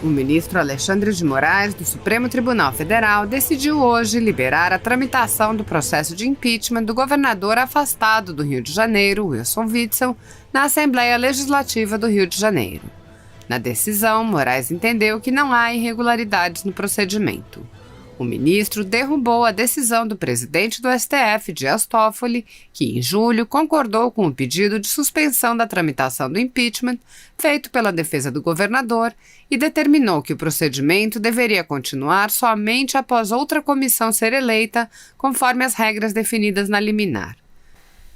O ministro Alexandre de Moraes, do Supremo Tribunal Federal, decidiu hoje liberar a tramitação do processo de impeachment do governador afastado do Rio de Janeiro, Wilson Witzel, na Assembleia Legislativa do Rio de Janeiro. Na decisão, Moraes entendeu que não há irregularidades no procedimento. O ministro derrubou a decisão do presidente do STF, Dias Toffoli, que em julho concordou com o pedido de suspensão da tramitação do impeachment feito pela defesa do governador e determinou que o procedimento deveria continuar somente após outra comissão ser eleita, conforme as regras definidas na liminar.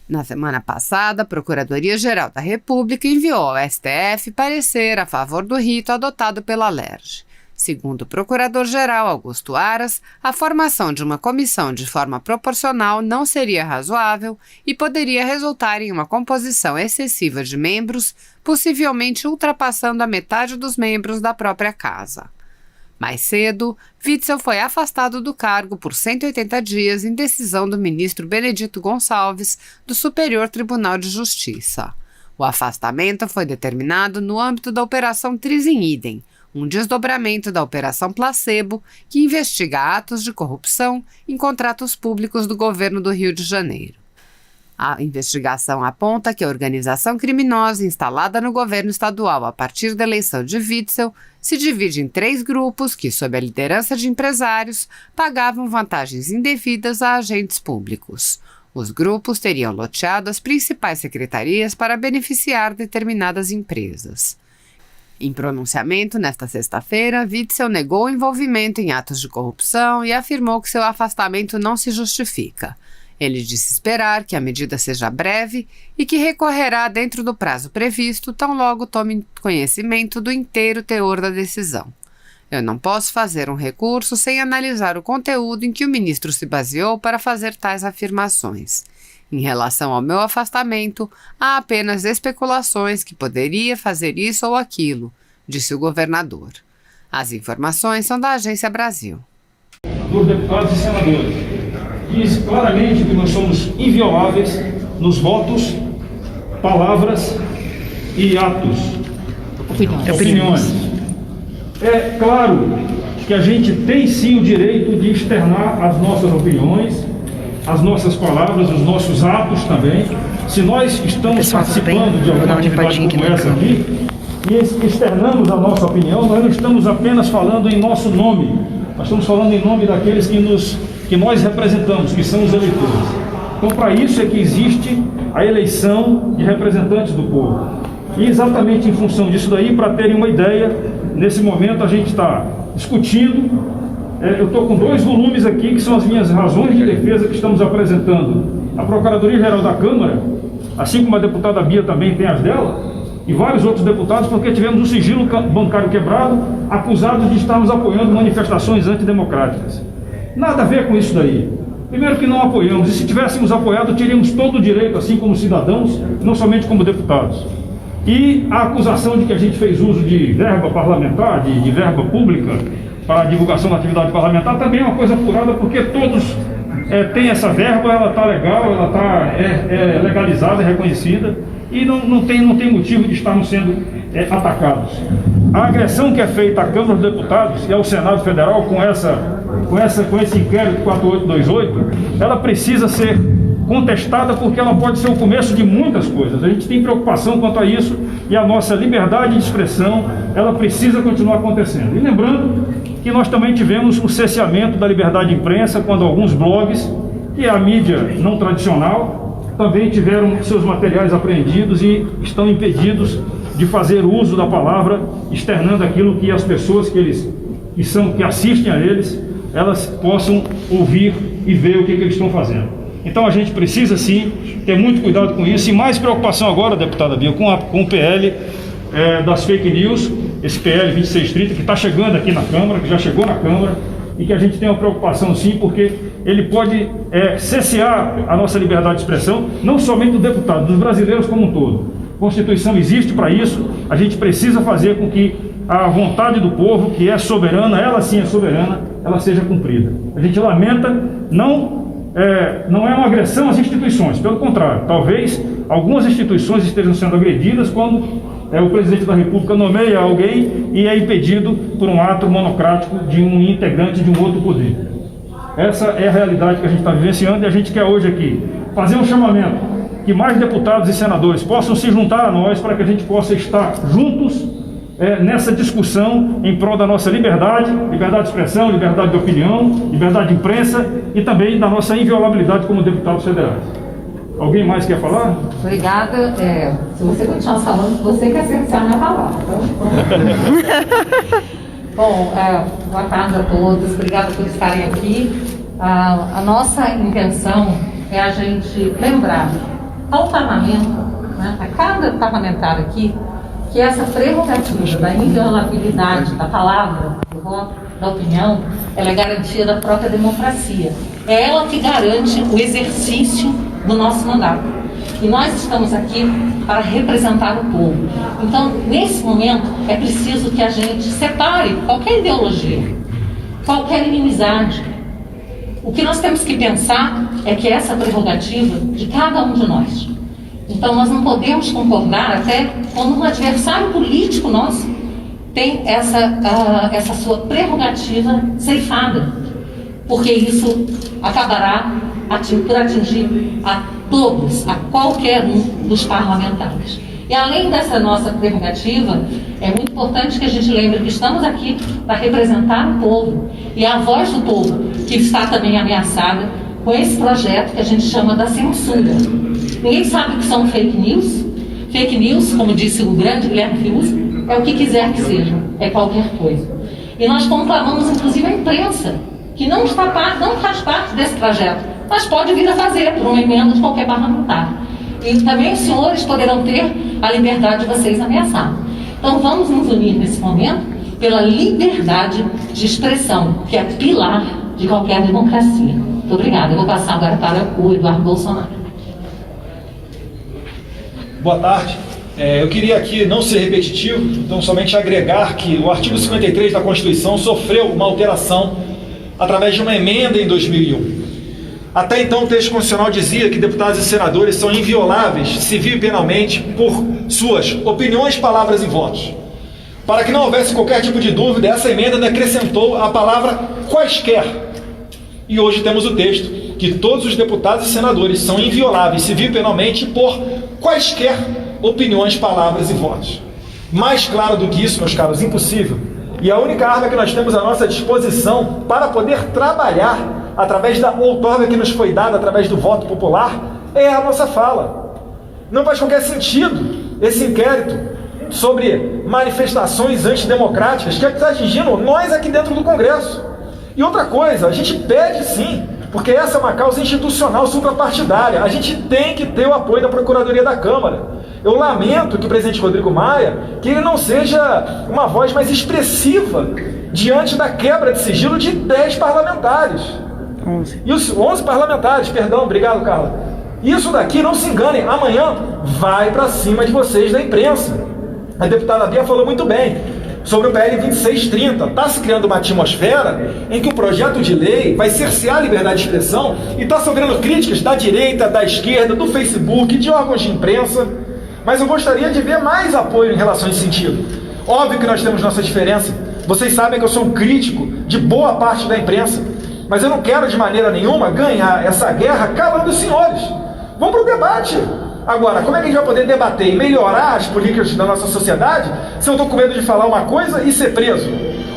Na semana passada, a Procuradoria-Geral da República enviou ao STF parecer a favor do rito adotado pela LERJ. Segundo o Procurador-Geral Augusto Aras, a formação de uma comissão de forma proporcional não seria razoável e poderia resultar em uma composição excessiva de membros, possivelmente ultrapassando a metade dos membros da própria casa. Mais cedo, Witzel foi afastado do cargo por 180 dias em decisão do ministro Benedito Gonçalves, do Superior Tribunal de Justiça. O afastamento foi determinado no âmbito da Operação Tris in Idem, um desdobramento da Operação Placebo, que investiga atos de corrupção em contratos públicos do governo do Rio de Janeiro. A investigação aponta que a organização criminosa instalada no governo estadual a partir da eleição de Witzel se divide em 3 grupos que, sob a liderança de empresários, pagavam vantagens indevidas a agentes públicos. Os grupos teriam loteado as principais secretarias para beneficiar determinadas empresas. Em pronunciamento nesta sexta-feira, Witzel negou o envolvimento em atos de corrupção e afirmou que seu afastamento não se justifica. Ele disse esperar que a medida seja breve e que recorrerá dentro do prazo previsto, tão logo tome conhecimento do inteiro teor da decisão. Eu não posso fazer um recurso sem analisar o conteúdo em que o ministro se baseou para fazer tais afirmações. Em relação ao meu afastamento, há apenas especulações que poderia fazer isso ou aquilo, disse o governador. As informações são da Agência Brasil. Dos deputados e senadores, diz claramente que nós somos invioláveis nos votos, palavras e atos. Opiniões. É claro que a gente tem sim o direito de externar as nossas opiniões, as nossas palavras, os nossos atos também. Se nós estamos participando de alguma atividade como essa aqui e externamos a nossa opinião, nós não estamos apenas falando em nosso nome, nós estamos falando em nome daqueles que nós representamos, que são os eleitores. Então, para isso é que existe a eleição de representantes do povo. E exatamente em função disso daí, para terem uma ideia, nesse momento a gente está discutindo. Eu estou com 2 volumes aqui, que são as minhas razões de defesa que estamos apresentando à Procuradoria-Geral da Câmara, assim como a deputada Bia também tem as dela, e vários outros deputados, porque tivemos o sigilo bancário quebrado, acusados de estarmos apoiando manifestações antidemocráticas. Nada a ver com isso daí. Primeiro que não apoiamos, e se tivéssemos apoiado, teríamos todo o direito, assim como cidadãos, não somente como deputados. E a acusação de que a gente fez uso de verba parlamentar, de verba pública, para a divulgação da atividade parlamentar, também é uma coisa apurada, porque todos têm essa verba, ela está legal, ela está legalizada, reconhecida, e não tem motivo de estarmos sendo atacados. A agressão que é feita à Câmara dos Deputados e ao Senado Federal com esse inquérito 4828, ela precisa ser contestada, porque ela pode ser o começo de muitas coisas. A gente tem preocupação quanto a isso, e a nossa liberdade de expressão, ela precisa continuar acontecendo. E lembrando que nós também tivemos o cerceamento da liberdade de imprensa, quando alguns blogs, que é a mídia não tradicional, também tiveram seus materiais apreendidos e estão impedidos de fazer uso da palavra, externando aquilo que as pessoas que assistem a eles, elas possam ouvir e ver o que eles estão fazendo. Então a gente precisa sim ter muito cuidado com isso, e mais preocupação agora, deputada Bia, com o PL das fake news, esse PL 2630 que está chegando aqui na Câmara, que já chegou na Câmara, e que a gente tem uma preocupação sim, porque ele pode cessear a nossa liberdade de expressão, não somente do deputado, dos brasileiros como um todo. A Constituição existe para isso, a gente precisa fazer com que a vontade do povo, que é soberana, ela sim é soberana, ela seja cumprida. A gente lamenta, não é uma agressão às instituições, pelo contrário, talvez algumas instituições estejam sendo agredidas quando o presidente da República nomeia alguém e é impedido por um ato monocrático de um integrante de um outro poder. Essa é a realidade que a gente está vivenciando e a gente quer hoje aqui fazer um chamamento que mais deputados e senadores possam se juntar a nós para que a gente possa estar juntos nessa discussão em prol da nossa liberdade, liberdade de expressão, liberdade de opinião, liberdade de imprensa e também da nossa inviolabilidade como deputados federais. Alguém mais quer falar? Obrigada. Se você continuar falando, você quer cercear a minha palavra. Bom, boa tarde a todos. Obrigada por estarem aqui. A nossa intenção é a gente lembrar ao parlamento, né, a cada parlamentar aqui, que essa prerrogativa da inviolabilidade da palavra, do voto, da opinião, ela é garantia da própria democracia. É ela que garante o exercício do nosso mandato. E nós estamos aqui para representar o povo. Então, nesse momento, é preciso que a gente separe qualquer ideologia, qualquer inimizade. O que nós temos que pensar é que essa é a prerrogativa de cada um de nós. Então, nós não podemos concordar até quando um adversário político nosso tem essa sua prerrogativa ceifada, porque isso acabará por atingir a todos, a qualquer um dos parlamentares. E além dessa nossa prerrogativa, é muito importante que a gente lembre que estamos aqui para representar o povo, e a voz do povo que está também ameaçada com esse projeto que a gente chama da censura. Ninguém sabe o que são fake news. Fake news, como disse o grande Guilherme Fius, é o que quiser que seja, é qualquer coisa. E nós conclamamos, inclusive, a imprensa, que não faz parte desse projeto, mas pode vir a fazer por uma emenda de qualquer parlamentar. E também os senhores poderão ter a liberdade de vocês ameaçar. Então vamos nos unir nesse momento pela liberdade de expressão, que é pilar de qualquer democracia. Muito obrigada. Eu vou passar agora para o Eduardo Bolsonaro. Boa tarde. Eu queria aqui não ser repetitivo, então somente agregar que o artigo 53 da Constituição sofreu uma alteração através de uma emenda em 2001. Até então, o texto constitucional dizia que deputados e senadores são invioláveis civil e penalmente por suas opiniões, palavras e votos. Para que não houvesse qualquer tipo de dúvida, essa emenda acrescentou a palavra quaisquer. E hoje temos o texto que todos os deputados e senadores são invioláveis civil e penalmente por quaisquer opiniões, palavras e votos. Mais claro do que isso, meus caros, impossível. E a única arma que nós temos à nossa disposição para poder trabalhar através da outorga que nos foi dada através do voto popular é a nossa fala. Não faz qualquer sentido esse inquérito sobre manifestações antidemocráticas que está atingindo nós aqui dentro do Congresso. E outra coisa, a gente pede sim, porque essa é uma causa institucional suprapartidária, a gente tem que ter o apoio da Procuradoria da Câmara. Eu lamento que o presidente Rodrigo Maia, que ele não seja uma voz mais expressiva diante da quebra de sigilo de 10 parlamentares. 11. E os 11 parlamentares, perdão, obrigado, Carla. Isso daqui, não se enganem, amanhã vai para cima de vocês da imprensa. A deputada Bia falou muito bem sobre o PL 2630. Está se criando uma atmosfera em que o projeto de lei vai cercear a liberdade de expressão e está sofrendo críticas da direita, da esquerda, do Facebook, de órgãos de imprensa. Mas eu gostaria de ver mais apoio em relação a esse sentido. Óbvio que nós temos nossa diferença. Vocês sabem que eu sou um crítico de boa parte da imprensa. Mas eu não quero de maneira nenhuma ganhar essa guerra calando os senhores. Vamos para o debate. Agora, como é que a gente vai poder debater e melhorar as políticas da nossa sociedade se eu estou com medo de falar uma coisa e ser preso?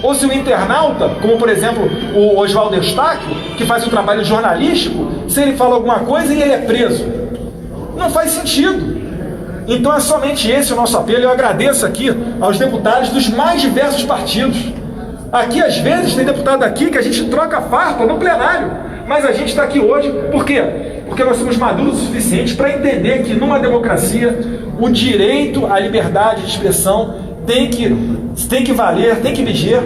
Ou se o internauta, como por exemplo o Oswaldo Eustáquio, que faz um trabalho jornalístico, se ele fala alguma coisa e ele é preso? Não faz sentido. Então é somente esse o nosso apelo. Eu agradeço aqui aos deputados dos mais diversos partidos. Aqui, às vezes, tem deputado aqui que a gente troca farpa no plenário, mas a gente está aqui hoje, por quê? Porque nós somos maduros o suficiente para entender que numa democracia o direito à liberdade de expressão tem que valer, tem que viger,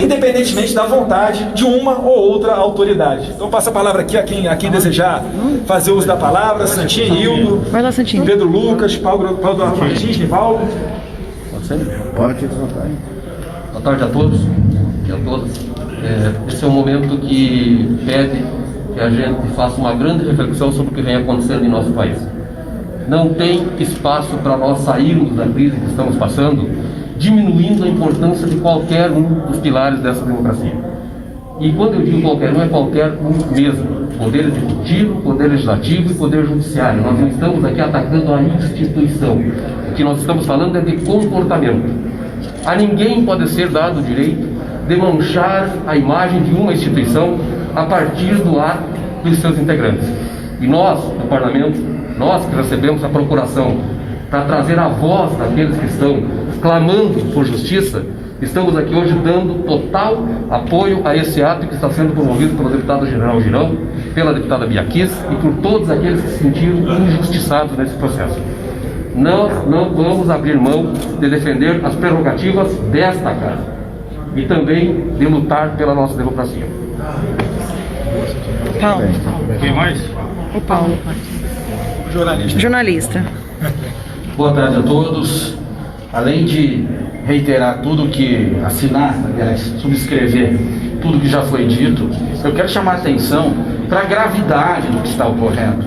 independentemente da vontade de uma ou outra autoridade. Então passo a palavra aqui a quem desejar fazer uso da palavra. Santinho, Hildo, Vai lá, Santinho. Pedro Lucas, Paulo Martins, Nivaldo. Pode. Boa tarde a todos e a todas. Esse é um momento que pede que a gente faça uma grande reflexão sobre o que vem acontecendo em nosso país. não tem espaço para nós sairmos da crise que estamos passando, diminuindo a importância de qualquer um dos pilares dessa democracia. E quando eu digo qualquer um, é qualquer um mesmo. Poder executivo, poder legislativo e poder judiciário. Nós não estamos aqui atacando a instituição. O que nós estamos falando é de comportamento. A ninguém pode ser dado o direito de manchar a imagem de uma instituição a partir do ato dos seus integrantes. E nós, do Parlamento, nós que recebemos a procuração para trazer a voz daqueles que estão clamando por justiça, estamos aqui hoje dando total apoio a esse ato que está sendo promovido pelo deputado General Girão, pela deputada Bia Kiss e por todos aqueles que se sentiram injustiçados nesse processo. Nós não vamos abrir mão de defender as prerrogativas desta casa e também de lutar pela nossa democracia. Paulo. Quem mais? O Paulo. Jornalista. Boa tarde a todos. Além de reiterar tudo que assinar, aliás, subscrever tudo que já foi dito, eu quero chamar a atenção para a gravidade do que está ocorrendo.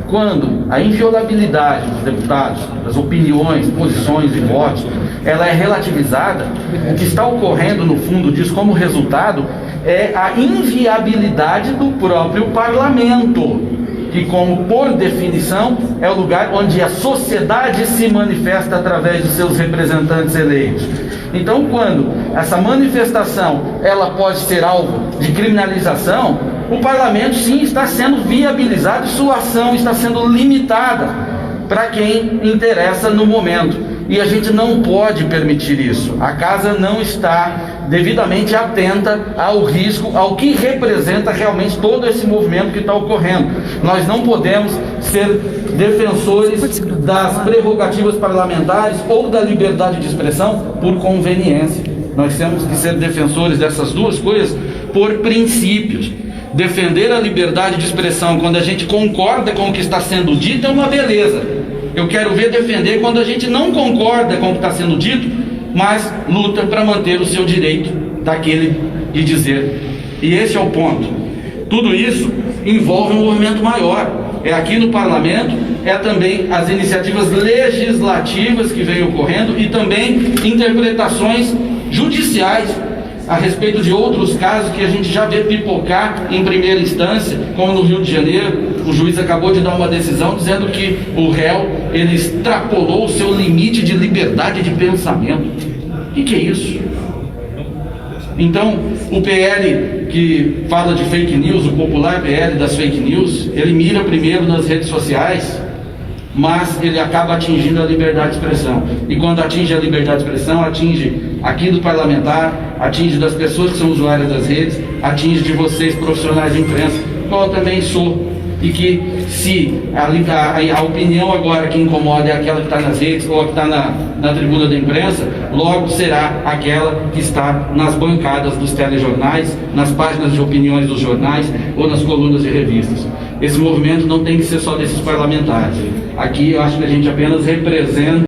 Quando a inviolabilidade dos deputados, das opiniões, posições e votos, ela é relativizada, o que está ocorrendo no fundo disso como resultado é a inviabilidade do próprio parlamento, que, como por definição, é o lugar onde a sociedade se manifesta através de seus representantes eleitos. Então, quando essa manifestação ela pode ser alvo de criminalização, o parlamento sim está sendo viabilizado e sua ação está sendo limitada para quem interessa no momento. E a gente não pode permitir isso. A casa não está devidamente atenta ao risco, ao que representa realmente todo esse movimento que está ocorrendo. Nós não podemos ser defensores das prerrogativas parlamentares ou da liberdade de expressão por conveniência. Nós temos que ser defensores dessas duas coisas por princípios. Defender a liberdade de expressão quando a gente concorda com o que está sendo dito é uma beleza. Eu quero ver defender quando a gente não concorda com o que está sendo dito, mas luta para manter o seu direito daquele de dizer. E esse é o ponto. Tudo isso envolve um movimento maior. É aqui no parlamento, é também as iniciativas legislativas que vêm ocorrendo e também interpretações judiciais a respeito de outros casos que a gente já vê pipocar em primeira instância, como no Rio de Janeiro. O juiz acabou de dar uma decisão dizendo que o réu, ele extrapolou o seu limite de liberdade de pensamento. O que é isso? Então, o PL que fala de fake news, o popular PL das fake news, ele mira primeiro nas redes sociais, mas ele acaba atingindo a liberdade de expressão. E quando atinge a liberdade de expressão, atinge aqui do parlamentar, atinge das pessoas que são usuárias das redes, atinge de vocês, profissionais de imprensa, qual eu também sou. E que se a opinião agora que incomoda é aquela que está nas redes ou que está na tribuna da imprensa, logo será aquela que está nas bancadas dos telejornais, nas páginas de opiniões dos jornais ou nas colunas de revistas. Esse movimento não tem que ser só desses parlamentares. Aqui eu acho que a gente apenas representa